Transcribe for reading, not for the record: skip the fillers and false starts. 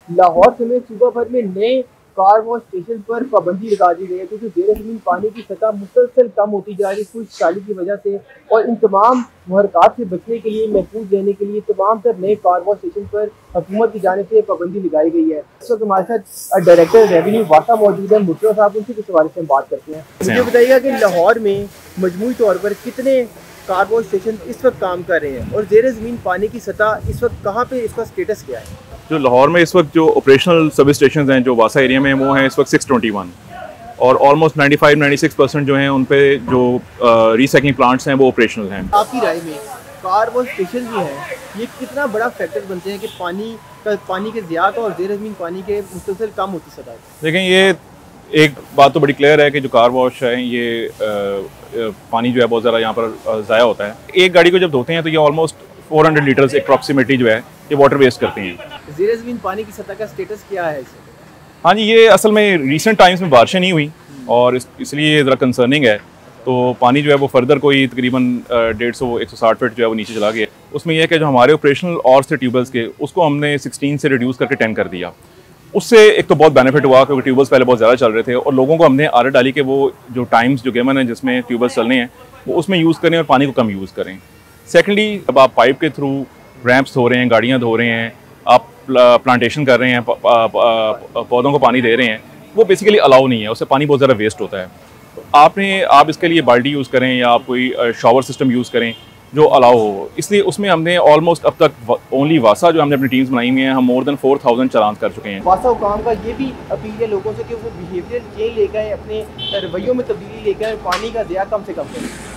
लाहौर समेत सूबा भर में नए कार वॉश स्टेशन पर पाबंदी लगा दी गई है क्योंकि जेर ज़मीन पानी की सतह मुसलसल कम होती जा रही है कुछ साली की वजह से। और इन तमाम मुहरक़ात से बचने के लिए, महफूज रहने के लिए तमाम तर नए कार वॉश स्टेशन पर हुकूमत की जानिब से पाबंदी लगाई गई है। इस वक्त हमारे साथ डायरेक्टर रेवेन्यू वासा मौजूद है, मुर्तज़ा साहब, उनसे इस हवाले से हम बात करते हैं। मुझे बताइएगा कि लाहौर में मजमूई तौर पर कितने कार वॉश स्टेशन इस वक्त काम कर रहे हैं और जेर ज़मीन पानी की सतह इस वक्त कहाँ पे, इसका स्टेटस क्या है? जो लाहौर में इस वक्त जो ऑपरेशनल सर्विस स्टेशन हैं जो वासा एरिया में, वो हैं इस वक्त 621 और ऑलमोस्ट 95-96% जो हैं उन पे जो रिसाइकलिंग प्लांट्स हैं वो ऑपरेशनल हैं। आपकी राय में कार वॉश स्टेशन जो है ये कितना बड़ा फैक्टर बनते हैं कि पानी के ज़िया का और जेर ज़मीन पानी के मुसलसल कम होती सतह? देखें, ये एक बात तो बड़ी क्लियर है कि जो कार वॉश है ये पानी जो है बहुत ज़्यादा यहाँ पर ज़ाया होता है। एक गाड़ी को जब धोते हैं तो ये ऑलमोस्ट 400 लीटर्स अप्रॉक्सीमेटली जो है ये वाटर वेस्ट करते हैं। जेर ज़मीन पानी की सतह का स्टेटस क्या है इसमें? हाँ जी, ये असल में रिसेंट टाइम्स में बारिशें नहीं हुई और इसलिए ज़रा कंसर्निंग है। तो पानी जो है वो फर्दर कोई तकरीबन 150-160 फीट जो है वो नीचे चला गया। उसमें यह है कि जो हमारे ऑपरेशनल और से ट्यूबवेल्स के उसको हमने 16 से रिड्यूस करके 10 कर दिया। उससे एक तो बहुत बेनिफिट हुआ क्योंकि ट्यूबवेल्स पहले बहुत ज़्यादा चल रहे थे और लोगों को हमने आदत डाली कि वो जो टाइम्स जो गिवन है जिसमें ट्यूबवेल्स चलने हैं वो उसमें यूज़ करें और पानी को कम यूज़ करें। सेकेंडली, जब आप पाइप के थ्रू रैंप्स धो रहे हैं, गाड़ियाँ धो रहे हैं, आप प्लांटेशन कर रहे हैं, पौधों को पानी दे रहे हैं, वो बेसिकली अलाउ नहीं है, उससे पानी बहुत ज़्यादा वेस्ट होता है। आप इसके लिए बाल्टी यूज़ करें या आप कोई शॉवर सिस्टम यूज़ करें जो अलाउ हो। इसलिए उसमें हमने ऑलमोस्ट अब तक ओनली वासा जो हमने अपनी टीम्स बनाई हुई हैं, हम मोर देन 4000 चालान कर चुके हैं। वासा हुकाम का ये भी अपील है लोगों से कि वो बिहेवियर चेंज लेकर आए, अपने रवैयों में तब्दीली लेकर आए, पानी का ज़िया कम से कम करें।